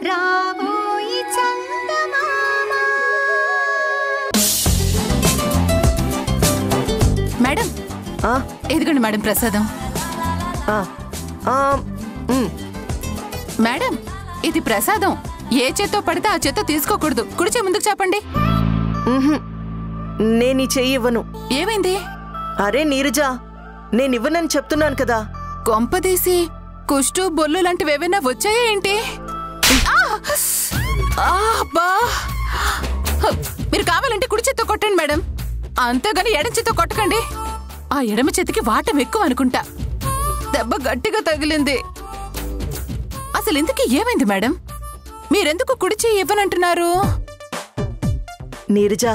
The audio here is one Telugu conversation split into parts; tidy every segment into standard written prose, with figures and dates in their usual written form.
రాబోయి చందమామ. మేడం ఎదుగండి మేడం ప్రసాదం. మేడం ఇది ప్రసాదం. ఏ చేత్తో పడితే ఆ చేత్తో తీసుకోకూడదు. కుడిచే ముందుకు చెప్పండి. నేను ఈ చెయ్యి ఇవ్వను. ఏమైంది? అరే నీరజా, నేనివ్వనని చెప్తున్నాను కదా. కొంపదీసి కుష్టు బొల్లు లాంటివి ఏమైనా వచ్చాయా ఏంటి? మీరు కావాలంటే కుడి చేత్తో కొట్టండి మేడం, అంతేగాని ఎడమ చేత్తో కొట్టకండి. ఆ ఎడమ చేతికి వాటం ఎక్కువ అనుకుంటా. దెబ్బ గట్టిగా తగిలింది. అసలు ఇంతకీ ఏమైంది మేడం? మీరెందుకు కుడి చెయ్యి ఇవ్వనంటున్నారు? నీరజా,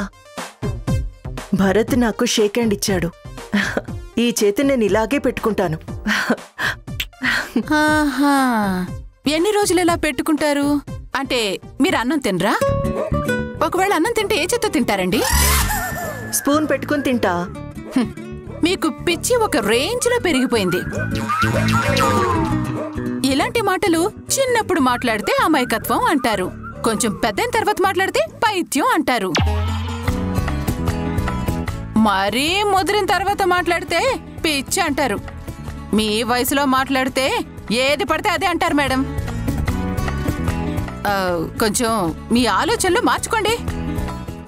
భరత్ నాకు షేక్ హ్యాండ్ ఇచ్చాడు. ఈ చేతి నేను ఇలాగే పెట్టుకుంటాను. ఎన్ని రోజులు ఇలా పెట్టుకుంటారు? అంటే మీరు అన్నం తినరా? ఒకవేళ అన్నం తింటే ఏ చేత్తో తింటారండి? స్పూన్ పెట్టుకుని తింటా. మీకు పిచ్చి ఒక రేంజ్ లో పెరిగిపోయింది. ఇలాంటి మాటలు చిన్నప్పుడు మాట్లాడితే అమాయకత్వం అంటారు, కొంచెం పెద్దయిన తర్వాత మాట్లాడితే పైత్యం అంటారు, మరీ ముదిరిన తర్వాత మాట్లాడితే పిచ్చి అంటారు. మీ వయసులో మాట్లాడితే ఏది పడితే అదే అంటారు మేడం. కొంచెం మీ ఆలోచనలు మార్చుకోండి.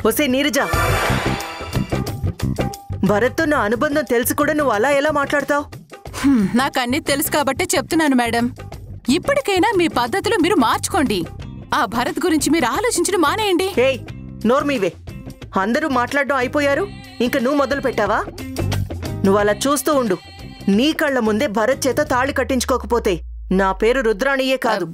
ఒసే నీరజా, భరత్తో నా అనుబంధం తెలిసి కూడా నువ్వు అలా ఎలా మాట్లాడతావు? నాకు అన్నీ తెలుసు కాబట్టే చెప్తున్నాను మేడం. ఇప్పటికైనా మీ పద్ధతులు మీరు మార్చుకోండి. ఆ భరత్ గురించి మీరు ఆలోచించడం మానేయండి. ఏయ్, నోర్మీవే. అందరూ మాట్లాడడం అయిపోయారు, ఇంక నువ్వు మొదలు పెట్టావా? నువ్వు అలా చూస్తూ ఉండు. నీ కళ్ళ ముందే భరత్ చేత తాళి కట్టించుకోకపోతే నా పేరు రుద్రాణియే కాదు.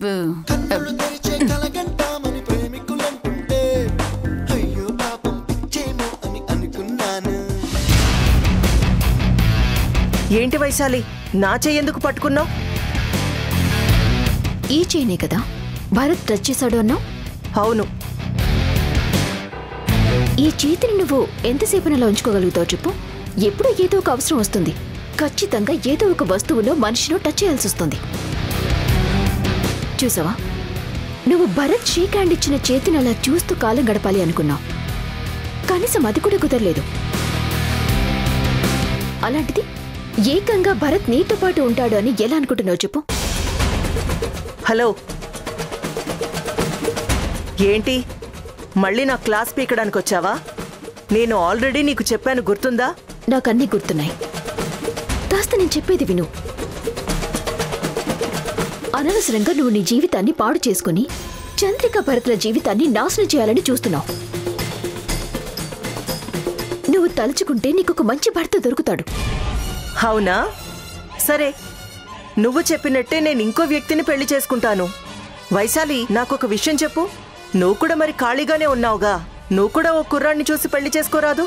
ఏంటి వైశాలి, నా చెయ్యెందుకు పట్టుకున్నావు? ఈ చెయ్యనే కదా భరత్ టచ్ చేశాడు అన్నావు? అవును. ఈ చేతిని నువ్వు ఎంతసేపునలా ఉంచుకోగలుగుతావు చెప్పు? ఎప్పుడూ ఏదో ఒక అవసరం వస్తుంది. ఖచ్చితంగా ఏదో ఒక వస్తువులో మనిషిలో టచ్ చేయాల్సి వస్తుంది. చూసావా, నువ్వు భరత్ షేక్ హ్యాండ్ ఇచ్చిన చేతిని అలా చూస్తూ కాలం గడపాలి అనుకున్నావు. కనీసం అది కూడా కుదరలేదు. అలాంటిది ఏకంగా భరత్ నీతో పాటు ఉంటాడు అని ఎలా అనుకుంటున్నావు చెప్పు? హలో, ఏంటి మళ్ళీ నా క్లాస్ పీకడానికి వచ్చావా? నేను ఆల్రెడీ నీకు చెప్పాను, గుర్తుందా? నాకన్నీ గుర్తున్నాయి. కాస్త నేను చెప్పేది విను. అనవసరంగా నువ్వు నీ జీవితాన్ని పాడు చేసుకుని చంద్రిక భరత్ల జీవితాన్ని నాశనం చేయాలని చూస్తున్నావు. నువ్వు తలుచుకుంటే నీకొక మంచి భర్త దొరుకుతాడు. అవునా? సరే, నువ్వు చెప్పినట్టే నేను ఇంకో వ్యక్తిని పెళ్లి చేసుకుంటాను. వైశాలి, నాకొక విషయం చెప్పు. నువ్వు కూడా మరి ఖాళీగానే ఉన్నావుగా, నువ్వు కూడా ఓ కుర్రాన్ని చూసి పెళ్లి చేసుకోరాదు?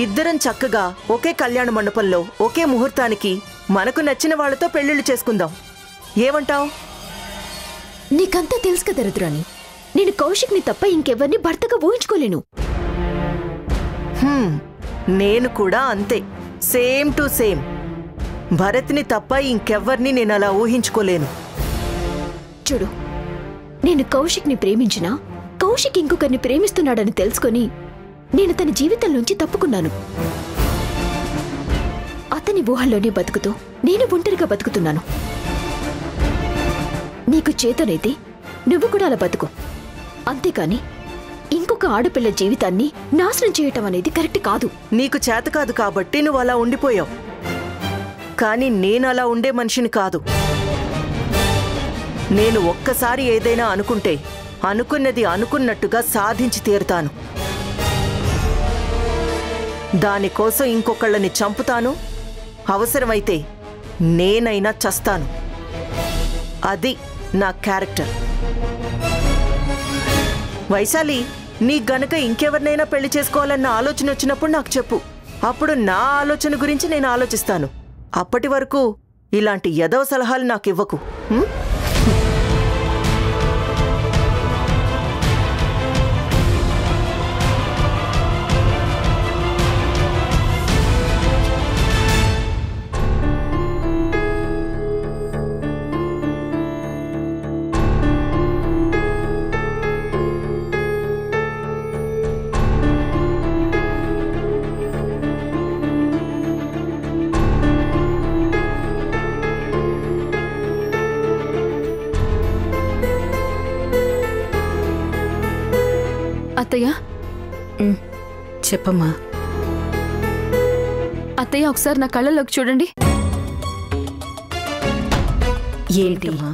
ఇద్దరం చక్కగా ఒకే కళ్యాణ మండపంలో ఒకే ముహూర్తానికి మనకు నచ్చిన వాళ్లతో పెళ్లిళ్ళు చేసుకుందాం. ఏమంటావు? నీకంతా తెలుసు కదా రుద్రాణి, నేను కౌశిక్ని తప్ప ఇంకెవరిని భర్తగా ఊహించుకోలేను. నేను కూడా అంతే, సేమ్ టు సేమ్. భరత్ని తప్ప ఇంకెవ్వరిని నేను అలా ఊహించుకోలేను. చూడు, నేను కౌశిక్ని ప్రేమించినా కౌశిక్ ఇంకొకరిని ప్రేమిస్తున్నాడని తెలుసుకొని నేను తన జీవితం నుంచి తప్పుకున్నాను. అతని ఊహల్లోనే బతుకుతూ నేను ఒంటరిగా బతుకుతున్నాను. నీకు చేతనైతే నువ్వు కూడా అలా బతుకు, అంతేకాని ఇంకొక ఆడపిల్ల జీవితాన్ని నాశనం చేయటం అనేది కరెక్ట్ కాదు. నీకు చేత కాదు కాబట్టి నువ్వు అలా ఉండిపోయావు, కానీ నేను అలా ఉండే మనిషిని కాదు. నేను ఒక్కసారి ఏదైనా అనుకుంటే అనుకున్నది అనుకున్నట్టుగా సాధించి తీరుతాను. దానికోసం ఇంకొకళ్ళని చంపుతాను, అవసరమైతే నేనైనా చస్తాను. అది నా క్యారెక్టర్. వైశాలి, నీకు గనక ఇంకెవరినైనా పెళ్లి చేసుకోవాలన్న ఆలోచన వచ్చినప్పుడు నాకు చెప్పు. అప్పుడు నా ఆలోచన గురించి నేను ఆలోచిస్తాను. అప్పటి వరకు ఇలాంటి యదవ సలహాలు నాకు ఇవ్వకు. అత్తయ్య చెప్పమ్మా. అత్తయ్య ఒకసారి నా కళ్ళలోకి చూడండి. ఏంటమ్మా?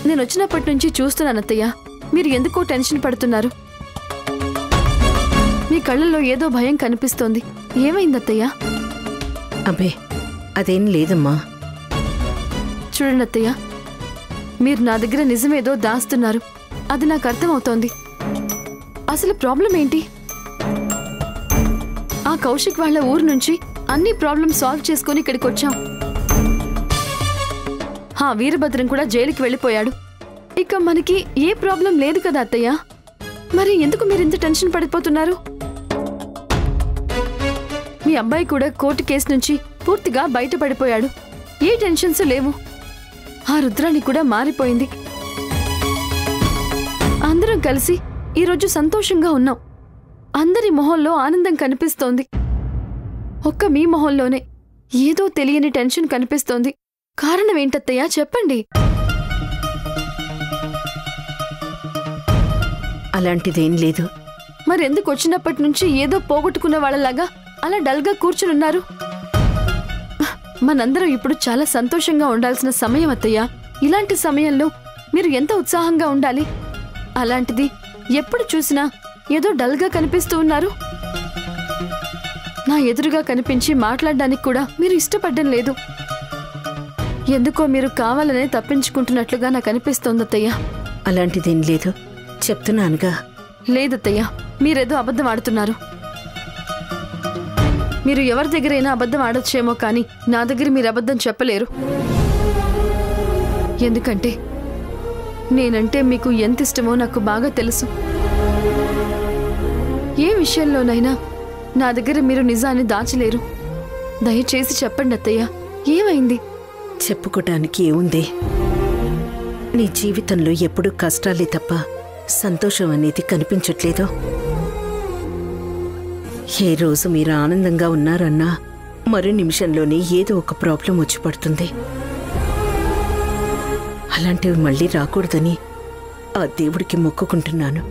నేను వచ్చినప్పటి నుంచి చూస్తున్నాను అత్తయ్య, మీరు ఎందుకో టెన్షన్ పడుతున్నారు. మీ కళ్ళల్లో ఏదో భయం కనిపిస్తోంది. ఏమైంది అత్తయ్య? అబ్బే అదేం లేదమ్మా. చూడండి అత్తయ్య, మీరు నా దగ్గర నిజమేదో దాస్తున్నారు. అది నాకు అర్థమవుతోంది. అసలు ప్రాబ్లం ఏంటి? ఆ కౌశిక్ వాళ్ళ ఊరు నుంచి అన్ని ప్రాబ్లం సాల్వ్ చేసుకుని ఇక్కడికి వచ్చాం. వీరభద్రం కూడా జైలుకి వెళ్ళిపోయాడు. ఇక మనకి ఏ ప్రాబ్లం లేదు కదా అత్తయ్య. మరి ఎందుకు మీరు ఇంత టెన్షన్ పడిపోతున్నారు? మీ అబ్బాయి కూడా కోర్టు కేసు నుంచి పూర్తిగా బయటపడిపోయాడు. ఏ టెన్షన్స్ లేవు. ఆ రుద్రాణి కూడా మారిపోయింది. అందరం కలిసి ఈరోజు సంతోషంగా ఉన్నాం. అందరి మొహంలో ఆనందం కనిపిస్తోంది. ఒక్క మీ మొహంలోనే ఏదో తెలియని టెన్షన్ కనిపిస్తోంది. కారణం ఏంటత్తయ్యా చెప్పండి. అలాంటిదేం లేదు. మరెందుకు వచ్చినప్పటి నుంచి ఏదో పోగొట్టుకున్న వాళ్ళలాగా అలా డల్గా కూర్చునున్నారు? మనందరం ఇప్పుడు చాలా సంతోషంగా ఉండాల్సిన సమయం అత్తయ్య. ఇలాంటి సమయంలో మీరు ఎంత ఉత్సాహంగా ఉండాలి. అలాంటిది ఎప్పుడు చూసినా ఏదో డల్గా కనిపిస్తూ ఉన్నారు. నా ఎదురుగా కనిపించి మాట్లాడడానికి కూడా మీరు ఇష్టపడడం లేదు. ఎందుకో మీరు కావాలనే తప్పించుకుంటున్నట్లుగా నాకు అనిపిస్తోంది అత్తయ్య. అలాంటిదేం లేదు, చెప్తున్నానుగా. లేదత్తయ్య, మీరేదో అబద్ధం ఆడుతున్నారు. మీరు ఎవరి దగ్గరైనా అబద్ధం ఆడొచ్చేమో కానీ నా దగ్గర మీరు అబద్ధం చెప్పలేరు. ఎందుకంటే నేనంటే మీకు ఎంత ఇష్టమో నాకు బాగా తెలుసు. ఏ విషయంలోనైనా నా దగ్గర మీరు నిజాన్ని దాచలేరు. దయచేసి చెప్పండి అత్తయ్య, ఏమైంది? చెప్పుకోటానికి ఏముంది? నీ జీవితంలో ఎప్పుడూ కష్టాలే తప్ప సంతోషం అనేది కనిపించట్లేదు. ఏ రోజు మీరు ఆనందంగా ఉన్నారన్నా మరో నిమిషంలోనే ఏదో ఒక ప్రాబ్లం వచ్చి పడుతుంది. అలాంటివి మళ్ళీ రాకూడదని ఆ దేవుడికి మొక్కుకుంటున్నాను.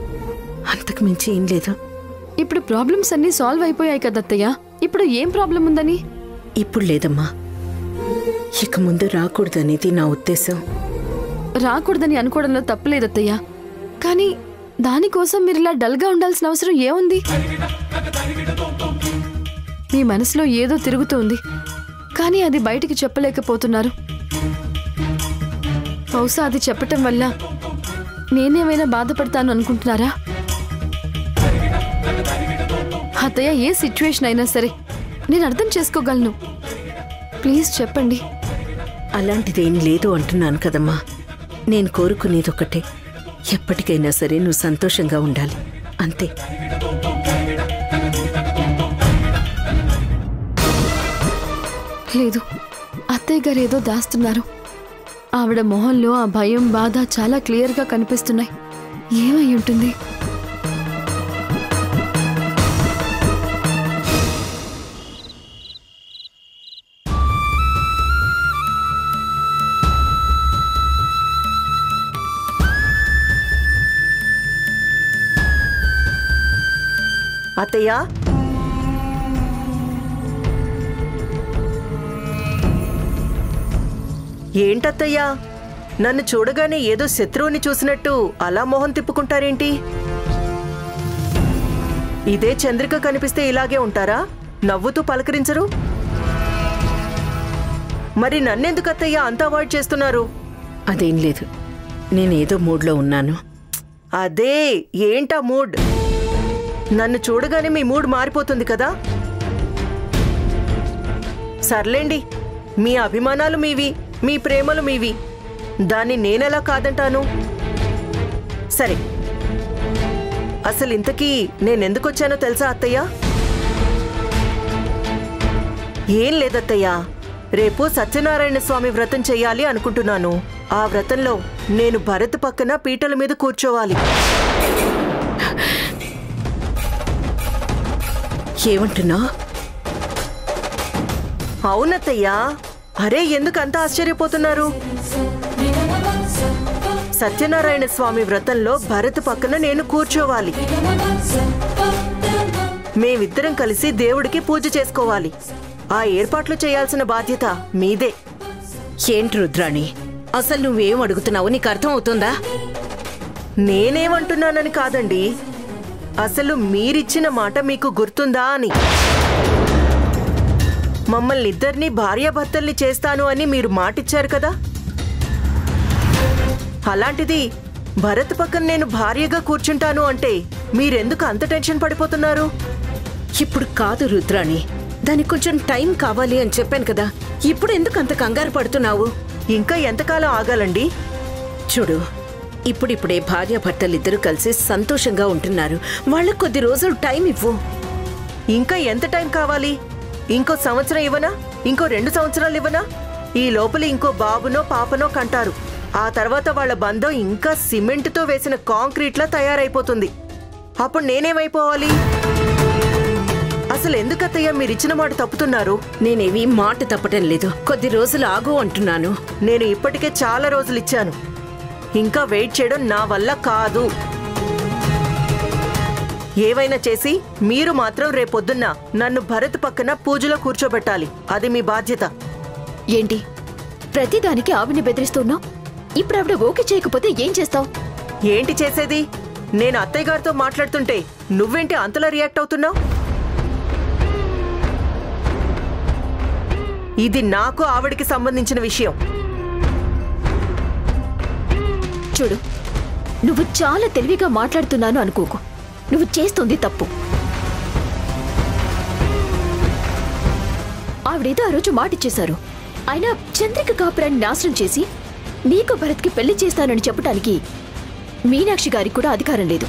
అంతకు మించి ఏం లేదు. ఇప్పుడు ప్రాబ్లమ్స్ అన్నీ సాల్వ్ అయిపోయాయి కదత్తయ్య. ఇప్పుడు ఏం ప్రాబ్లం ఉందని? ఇప్పుడు లేదమ్మా, ఇక ముందు రాకూడదనేది నా ఉద్దేశం. రాకూడదని అనుకోవడంలో తప్పులేదత్తయ్య. కానీ దానికోసం మీరు ఇలా డల్గా ఉండాల్సిన అవసరం ఏముంది? మీ మనసులో ఏదో తిరుగుతోంది, కానీ అది బయటికి చెప్పలేకపోతున్నారు. బహుశా అది చెప్పటం వల్ల నేనేమైనా బాధపడతాను అనుకుంటున్నారా? అత్తయ్య, ఏ సిచ్యువేషన్ అయినా సరే నేను అర్థం చేసుకోగలను. ప్లీజ్ చెప్పండి. అలాంటిదేం లేదు అంటున్నాను కదమ్మా. నేను కోరుకునేది ఒకటే, ఎప్పటికైనా సరే నువ్వు సంతోషంగా ఉండాలి, అంతే. లేదు, అత్తయ్య గారు ఏదో దాస్తున్నారు. ఆవిడ మొహంలో ఆ భయం, బాధ చాలా క్లియర్గా కనిపిస్తున్నాయి. ఏమై ఉంటుంది? అత్తయ్య, ఏంటత్తయ్యా, నన్ను చూడగానే ఏదో శత్రువుని చూసినట్టు అలా మొహం తిప్పుకుంటారేంటి? ఇదే చంద్రిక కనిపిస్తే ఇలాగే ఉంటారా? నవ్వుతూ పలకరించరు? మరి నన్నెందుకు అత్తయ్య అంత అవాయిడ్ చేస్తున్నారు? అదేం లేదు, నేనేదో మూడ్లో ఉన్నాను. అదే, ఏంటా మూడ్? నన్ను చూడగానే మీ మూడ్ మారిపోతుంది కదా. సర్లేండి, మీ అభిమానాలు మీవి, మీ ప్రేమలు మీవి. దాన్ని నేనెలా కాదంటాను? సరే, అసలు ఇంతకీ నేనెందుకొచ్చానో తెలుసా అత్తయ్య? ఏం లేదత్తయ్య, రేపు సత్యనారాయణ స్వామి వ్రతం చెయ్యాలి అనుకుంటున్నాను. ఆ వ్రతంలో నేను భరత్ పక్కన పీటల మీద కూర్చోవాలి. ఏమంటున్నా? అవునత్తయ్యా. అరే, ఎందుకు అంత ఆశ్చర్యపోతున్నారు? సత్యనారాయణ స్వామి వ్రతంలో భరత్ పక్కన నేను కూర్చోవాలి. మేమిద్దరం కలిసి దేవుడికి పూజ చేసుకోవాలి. ఆ ఏర్పాట్లు చేయాల్సిన బాధ్యత మీదే. ఏంటి రుద్రాణి, అసలు నువ్వేం అడుగుతున్నావు నీకు అర్థం అవుతుందా? నేనేమంటున్నానని కాదండి, అసలు మీరిచ్చిన మాట మీకు గుర్తుందా అని. మమ్మల్ని ఇద్దరినీ భార్యాభర్తల్ని చేస్తాను అని మీరు మాటిచ్చారు కదా. అలాంటిది భరత్ పక్కన నేను భార్యగా కూర్చుంటాను అంటే మీరెందుకు అంత టెన్షన్ పడిపోతున్నారు? ఇప్పుడు కాదు రుద్రాణి, దానికి కొంచెం టైం కావాలి అని చెప్పాను కదా. ఇప్పుడు ఎందుకు అంత కంగారు పడుతున్నావు? ఇంకా ఎంతకాలం ఆగాలండి? చూడు, ఇప్పుడిప్పుడే భార్యాభర్తలిద్దరూ కలిసి సంతోషంగా ఉంటున్నారు. వాళ్ళకు కొద్ది రోజులు టైం ఇవ్వు. ఇంకా ఎంత టైం కావాలి? ఇంకో సంవత్సరం ఇవ్వనా? ఇంకో 2 సంవత్సరాలు ఇవ్వనా? ఈ లోపల ఇంకో బాబునో పాపనో కంటారు. ఆ తర్వాత వాళ్ళ బంధం ఇంకా సిమెంట్తో వేసిన కాంక్రీట్లా తయారైపోతుంది. అప్పుడు నేనేమైపోవాలి? అసలు ఎందుకత్తయ్య మీరిచ్చిన మాట తప్పుతున్నారు? నేనేవి మాట తప్పటం లేదు, కొద్ది రోజులు ఆగు అంటున్నాను. నేను ఇప్పటికే చాలా రోజులు ఇచ్చాను. ఇంకా వెయిట్ చేయడం నా వల్ల కాదు. ఏవైనా చేసి మీరు మాత్రం రేపొద్దున్న నన్ను భరత్ పక్కన పూజలో కూర్చోబెట్టాలి. అది మీ బాధ్యత. ఏంటి ప్రతిదానికి ఆవిని బెదిరిస్తున్నావు? ఇప్పుడు ఆవిడ ఓకే చేయకపోతే ఏం చేస్తావు? ఏంటి చేసేది? నేను అత్తయ్య గారితో మాట్లాడుతుంటే నువ్వేంటి అంతలా రియాక్ట్ అవుతున్నావు? ఇది నాకు ఆవిడికి సంబంధించిన విషయం. చూడు, నువ్వు చాలా తెలివిగా మాట్లాడుతున్నాను అనుకోకు. నువ్వు చేస్తుంది తప్పు. ఆవిడేదో ఆ రోజు మాటిచ్చేశారు. అయినా చంద్రిక కాపురాన్ని నాశనం చేసి నీకు భరత్కి పెళ్లి చేస్తానని చెప్పడానికి మీనాక్షి గారికి కూడా అధికారం లేదు.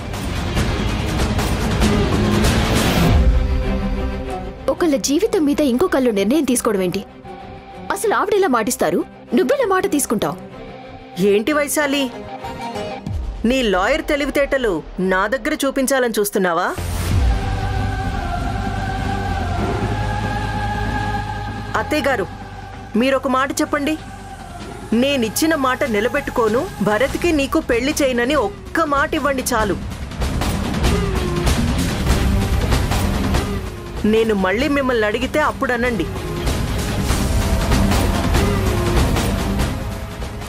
ఒకళ్ళ జీవితం మీద ఇంకొకళ్ళు నిర్ణయం తీసుకోవడం ఏంటి? అసలు ఆవిడెలా మాటిస్తారు, నువ్వెలా మాట తీసుకుంటావు? ఏంటి వైశాలి, నీ లాయర్ తెలివితేటలు నా దగ్గర చూపించాలని చూస్తున్నావా? అత్తయ్య గారు, మీరొక మాట చెప్పండి. నేనిచ్చిన మాట నిలబెట్టుకోను, భరత్కి నీకు పెళ్లి చేయనని ఒక్క మాట ఇవ్వండి చాలు. నేను మళ్ళీ మిమ్మల్ని అడిగితే అప్పుడు అనండి.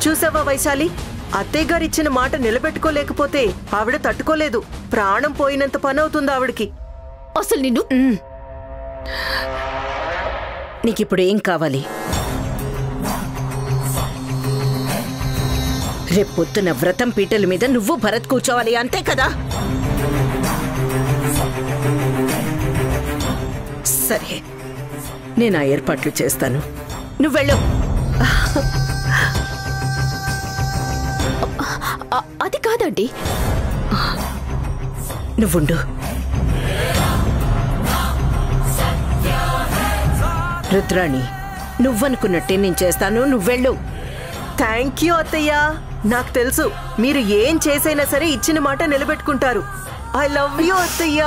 చూసావా వైశాలి, అత్తయ్య గారు ఇచ్చిన మాట నిలబెట్టుకోలేకపోతే ఆవిడ తట్టుకోలేదు. ప్రాణం పోయినంత పని అవుతుంది ఆవిడకి. అసలు నిన్ను నీకిప్పుడు ఏం కావాలి? రేపొద్దున వ్రతం పీటల మీద నువ్వు భరత్ కూర్చోవాలి, అంతే కదా? సరే, నేను ఆ ఏర్పాట్లు చేస్తాను. నువ్వు వెళ్ళు. అది కాదండి. నువ్వుండు. రుద్రాణి, నువ్వనుకున్నట్టే నేను చేస్తాను. నువ్వెళ్ళు. థ్యాంక్ యూ అత్తయ్య. నాకు తెలుసు మీరు ఏం చేసైనా సరే ఇచ్చిన మాట నిలబెట్టుకుంటారు. ఐ లవ్ యూ అత్తయ్య.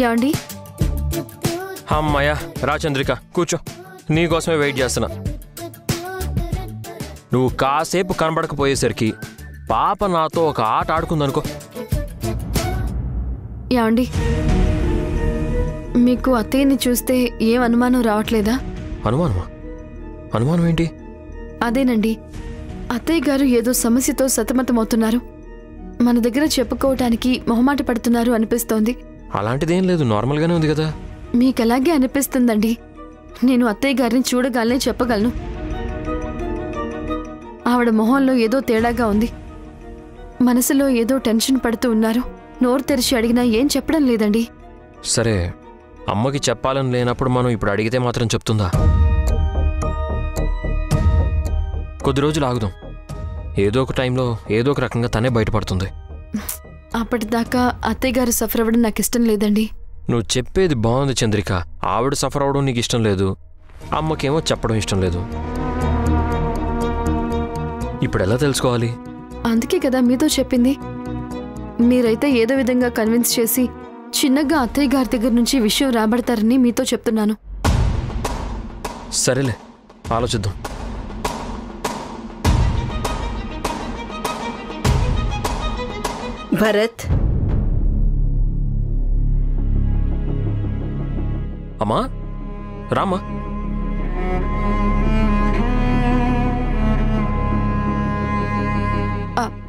ఏమండి? అమ్మాయ్యా, రా చంద్రిక, కూర్చో. నీకోసమే వెయిట్ చేస్తున్నా. నువ్వు కాసేపు కనబడకపోయేసరికి పాప నాతో ఒక ఆట ఆడుకుందనుకో. ఏమండి, మీకు అత్తయ్యని చూస్తే ఏం అనుమానం రావట్లేదా? అనుమానమా? అనుమానం ఏంటి? అదేనండి, అత్తయ్య గారు ఏదో సమస్యతో సతమతమవుతున్నారు. మన దగ్గర చెప్పుకోవటానికి మొహమాట పడుతున్నారు అనిపిస్తోంది. అలాంటిదేం లేదు, నార్మల్గానే ఉంది కదా. మీకలాగే అనిపిస్తుందండి. నేను అత్తయ్య గారిని చూడగానే చెప్పగలను. ఆవిడ మొహంలో ఏదో తేడాగా ఉంది. మనసులో ఏదో టెన్షన్ పడుతూ ఉన్నారు. నోరు తెరిచి అడిగినా ఏం చెప్పడం లేదండి. సరే, అమ్మకి చెప్పాలని లేనప్పుడు మనం ఇప్పుడు అడిగితే మాత్రం చెప్తుందా? కొద్ది రోజులు ఆగుదాం. ఏదో ఒక టైంలో ఏదో ఒక రకంగా తనే బయటపడుతుంది. అప్పటిదాకా అత్తయ్య గారు సఫర్ అవ్వడం నాకు ఇష్టం లేదండి. నువ్వు చెప్పేది బాగుంది చంద్రిక. ఆవిడ సఫర్ అవడం నీకు ఇష్టం లేదు, అమ్మకేమో చెప్పడం ఇష్టం లేదు. ఇప్పుడు ఎలా తెలుసుకోవాలి? అందుకే కదా మీతో చెప్పింది. మీరైతే ఏదో విధంగా కన్విన్స్ చేసి చిన్నగా అత్తయ్య గారి దగ్గర నుంచి విషయం రాబడతారని మీతో చెప్తున్నాను. సరేలే, ఆలోచిద్దాం. భరత్, అమ్మా రామా.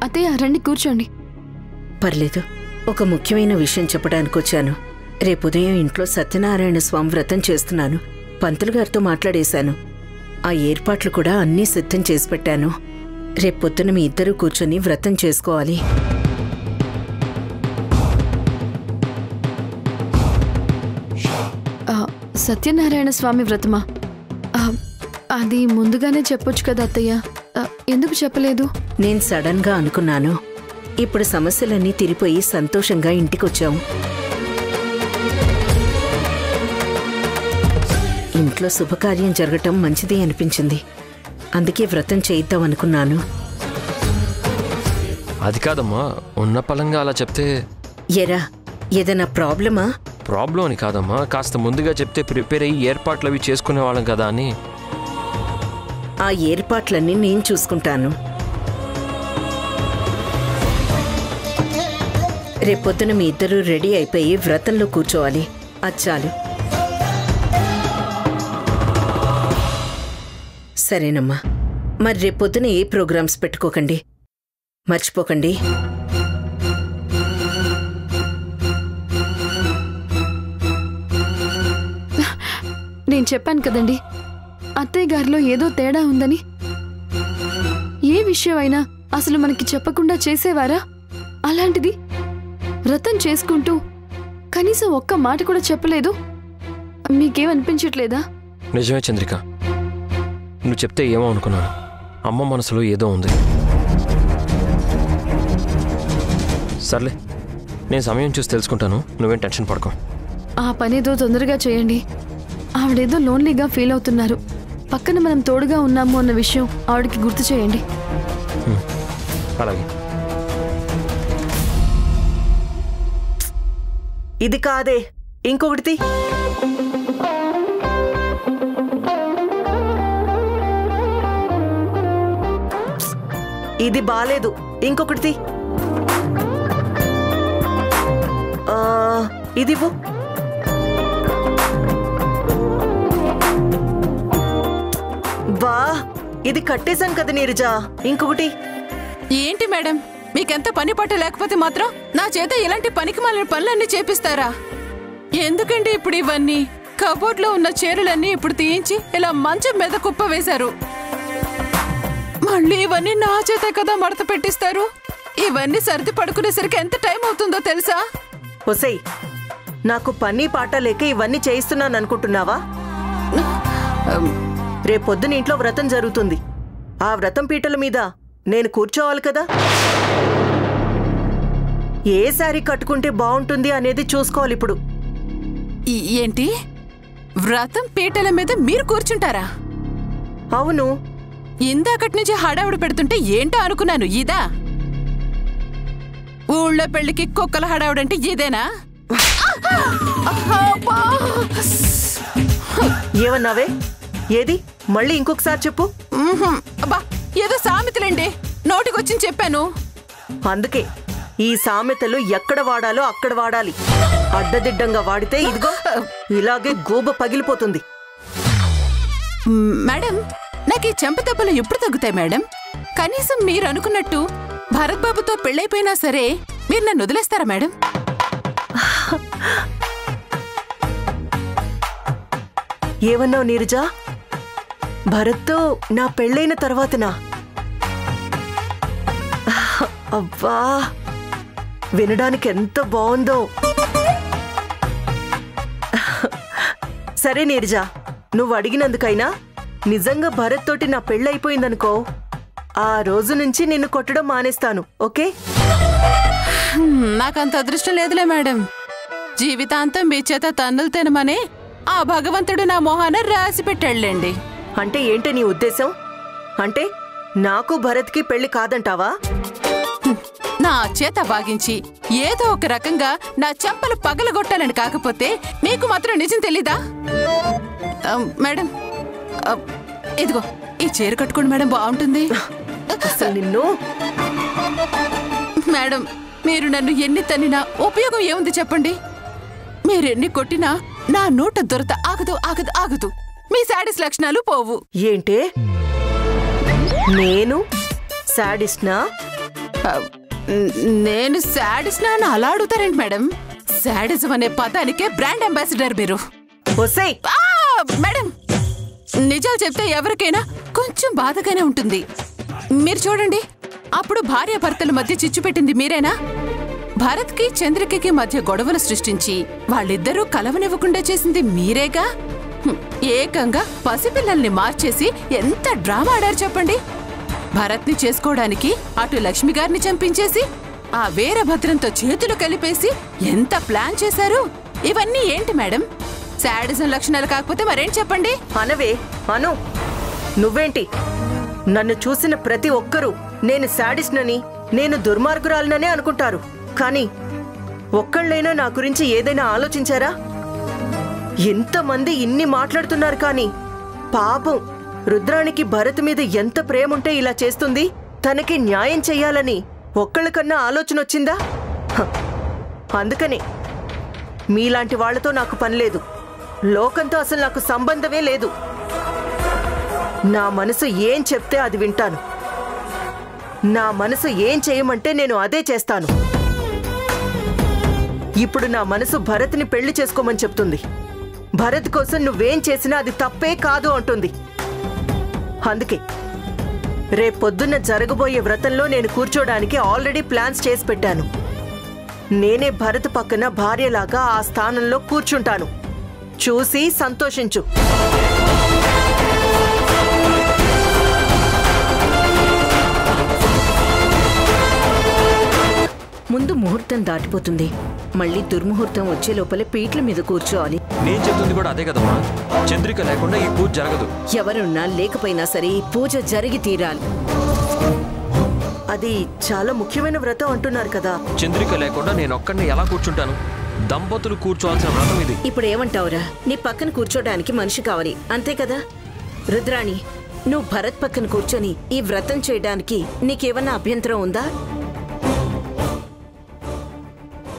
అత్తయ్య రండి, కూర్చోండి. పర్లేదు. ఒక ముఖ్యమైన విషయం చెప్పడానికి వచ్చాను. రేపు ఉదయం ఇంట్లో సత్యనారాయణ స్వామి వ్రతం చేస్తున్నాను. పంతులు గారితో మాట్లాడేశాను. ఆ ఏర్పాట్లు కూడా అన్నీ సిద్ధం చేసి పెట్టాను. రేపొద్దున మీ ఇద్దరూ కూర్చొని వ్రతం చేసుకోవాలి. సత్యనారాయణ స్వామి వ్రతమా? అది ముందుగానే చెప్పొచ్చు కదా అత్తయ్య, ఎందుకు చెప్పలేదు? నేను సడన్ గా అనుకున్నాను. ఇప్పుడు సమస్యలన్నీ తిరిపోయి సంతోషంగా ఇంటికొచ్చాం. ఇంట్లో శుభకార్యం జరగటం మంచిది అనిపించింది. అందుకే వ్రతం చేయిద్దాం అనుకున్నాను. అది కాదమ్మా, ఉన్న పలంగా అలా చెప్తే. ఎరా, ఏదైనా ప్రాబ్లమా? ప్రాబ్లం అని కాదమ్మా, కాస్త ముందుగా చెప్తే ప్రిపేర్ అయ్యి ఏర్పాట్లు అవి చేసుకునేవాళ్ళం కదా అని. ఆ ఏర్పాట్లన్నీ నేను చూసుకుంటాను. రేపొద్దున మీ ఇద్దరూ రెడీ అయిపోయి వ్రతంలో కూర్చోవాలి. అచ్చాలు. సరేనమ్మా. మరి రేపొద్దున ఏ ప్రోగ్రామ్స్ పెట్టుకోకండి, మర్చిపోకండి. నేను చెప్పాను కదండి, అత్తయ్య గారిలో ఏదో తేడా ఉందని. ఏ విషయమైనా అసలు మనకి చెప్పకుండా చేసేవారా? అలాంటిది వ్రతం చేసుకుంటూ కనీసం ఒక్క మాట కూడా చెప్పలేదు. మీకేమనిపించట్లేదా? నిజమే చంద్రిక, నువ్వు చెప్తే ఏమో అనుకున్నాను. అమ్మ మనసులో ఏదో ఉంది. సర్లే, నేను సమయం చూసి తెలుసుకుంటాను. నువ్వేం టెన్షన్ పడకో. ఆ పనేదో తొందరగా చేయండి. ఆవిడేదో లోన్లీగా ఫీల్ అవుతున్నారు. పక్కన మనం తోడుగా ఉన్నాము అన్న విషయం ఆవిడకి గుర్తు చేయండి. అలాగే. ఇది కాదే, ఇంకొకటి. ఇది బాలేదు, ఇంకొకటి. ఇదివ్వు. బా, ఇది కట్టేశాను కదా నీరజా, ఇంకొకటి. ఏంటి మేడం, మీకెంత పని పట్ట లేకపోతే మాత్రం నా చేత ఇలాంటి పనికి మాలిన పనులన్నీ చేపిస్తారా? ఎందుకండి ఇప్పుడు ఇవన్నీ? కబోర్డ్లో ఉన్న చీరలన్నీ ఇప్పుడు తీయించి ఇలా మంచం మీద కుప్ప వేశారు. మళ్ళీ ఇవన్నీ నా చేత కదా మడత పెట్టిస్తారు. ఇవన్నీ సర్ది పడుకునేసరికి ఎంత టైం అవుతుందో తెలుసా? ఒసేయ్, నాకు పని పాట లేక ఇవన్నీ చేయిస్తున్నాను అనుకుంటున్నావా? రేపొద్దున ఇంట్లో వ్రతం జరుగుతుంది. ఆ వ్రతం పీటల మీద నేను కూర్చోవాలి కదా. ఏ శారీ కట్టుకుంటే బాగుంటుంది అనేది చూసుకోవాలి ఇప్పుడు. ఏంటి, వ్రతం పీటల మీద మీరు కూర్చుంటారా? అవును. ఇందాకటి నుంచి హడావుడి పెడుతుంటే ఏంటో అనుకున్నాను. ఇదా ఊళ్ళో పెళ్లికి కుక్కల హడావుడంటే ఇదేనా? ఏమన్నావే? ఏది మళ్ళీ ఇంకొకసారి చెప్పు. అబ్బా, ఏదో సామెతలండి, నోటికొచ్చింది చెప్పాను. అందుకే ఈ సామెతలు ఎక్కడ వాడాలో అక్కడ వాడాలి. అడ్డదిడ్డంగా వాడితే ఇదిగో ఇలాగే గూబ పగిలిపోతుంది. మేడం, నాకు ఈ చెంపదెబ్బలు ఎప్పుడు తగ్గుతాయి మేడం? కనీసం మీరు అనుకున్నట్టు భరత్ బాబుతో పెళ్ళైపోయినా సరే మీరు నన్ను వదిలేస్తారా మేడం? ఏమన్నావు నీరజా? భరత్తో నా పెళ్ళైన తర్వాతనా? అబ్బా, వినడానికి ఎంత బాగుందో. సరే నీరజా, నువ్వు అడిగినందుకైనా నిజంగా భరత్ తోటి నా పెళ్ళైపోయిందనుకో, ఆ రోజు నుంచి నిన్ను కొట్టడం మానేస్తాను. ఓకే? నాకంత అదృష్టం లేదులే మేడం. జీవితాంతం మీ చేత తన్నులు తినమని ఆ భగవంతుడు నా మొహాన రాసి పెట్టాడులేండి. అంటే ఏంటి నీ ఉద్దేశం? అంటే నాకు భరత్కి పెళ్లి కాదంటావా? నా చేత బాగించి ఏదో ఒక రకంగా నా చెంపలు పగలగొట్టాలని కాకపోతే మీకు మాత్రం నిజం తెలీదా? మేడం, ఇదిగో ఈ చీర కట్టుకోండి మేడం, బాగుంటుంది. అసలు నిన్ను మేడం, మీరు నన్ను ఎన్ని తన్నినా ఉపయోగం ఏముంది చెప్పండి? మీరెన్ని కొట్టినా నా నోట దొరత ఆగదు ఆగదు ఆగదు. మీ శాడిస్ లక్షణాలు పోవు. ఏంటే నేను శాడిస్నా? నేను శాడిస్నా అని అలా అడుగుతారేంటి మేడం? శాడిజం అనే పదానికే బ్రాండ్ అంబాసిడర్ మీరు. ఒసేయ్ మేడం, నిజాలు చెప్తే ఎవరికైనా కొంచెం బాధగానే ఉంటుంది. మీరు చూడండి, అప్పుడు భార్యాభర్తల మధ్య చిచ్చు పెట్టింది మీరేనా? భరత్కి చంద్రికకి మధ్య గొడవలు సృష్టించి వాళ్ళిద్దరూ కలవనివ్వకుండా చేసింది మీరేగా? ఏకంగా పసిపిల్లల్ని మార్చేసి ఎంత డ్రామా ఆడారు చెప్పండి. భరత్ని చేసుకోవడానికి అటు లక్ష్మి గారిని చంపించేసి ఆ వీరభద్రంతో చేతులు కలిపేసి ఎంత ప్లాన్ చేశారు. ఇవన్నీ ఏంటి మేడం? శాడిజం లక్షణాలు కాకపోతే మరేం చెప్పండి? అనవే అను. నువ్వేంటి? నన్ను చూసిన ప్రతి ఒక్కరూ నేను శాడిస్ట్నని, నేను దుర్మార్గురాలననే అనుకుంటారు. కానీ ఒక్కళ్ళైనా నా గురించి ఏదైనా ఆలోచించారా? ఎంతమంది ఇన్ని మాట్లాడుతున్నారు కానీ పాపం రుద్రానికి భరత్ మీద ఎంత ప్రేముంటే ఇలా చేస్తుంది, తనకి న్యాయం చెయ్యాలని ఒక్కళ్ళకన్నా ఆలోచన వచ్చిందా? అందుకనే మీలాంటి వాళ్లతో నాకు పనిలేదు. లోకంతో అసలు నాకు సంబంధమే లేదు. నా మనసు ఏం చెప్తే అది వింటాను. నా మనసు ఏం చేయమంటే నేను అదే చేస్తాను. ఇప్పుడు నా మనసు భరత్ని పెళ్లి చేసుకోమని చెప్తుంది. భరత్ కోసం నువ్వేం చేసినా అది తప్పే కాదు అంటుంది. అందుకే రేపొద్దున్న జరగబోయే వ్రతంలో నేను కూర్చోడానికి ఆల్రెడీ ప్లాన్స్ చేసి పెట్టాను. నేనే భరత్ పక్కన భార్యలాగా ఆ స్థానంలో కూర్చుంటాను. చూసి సంతోషించు. ముందు ముహూర్తం దాటిపోతుంది. మళ్ళీ దుర్ముహూర్తం వచ్చే లోపలే పీట్ల మీద కూర్చోవాలి. నేను చెప్తుంది కూడా అదే కదమ్మా. చంద్రిక లేకుండా ఈ పూజ జరగదు. ఎవరున్నా లేకపోయినా సరే ఈ పూజ జరిగి తీరాలి. అది చాలా ముఖ్యమైన వ్రతం అంటున్నారు కదా. చంద్రిక లేకుండా నేను ఒక్కడిని ఎలా కూర్చుంటాను? దంపతులు కూర్చోవాల్సిన వ్రతం ఇది. ఇప్పుడు ఏమంటావురా? నీ పక్కన కూర్చోడానికి మనిషి కావాలి, అంతే కదా? రుద్రాణి, నువ్వు భరత్ పక్కన కూర్చొని ఈ వ్రతం చేయడానికి నీకేమన్నా అభ్యంతరం ఉందా?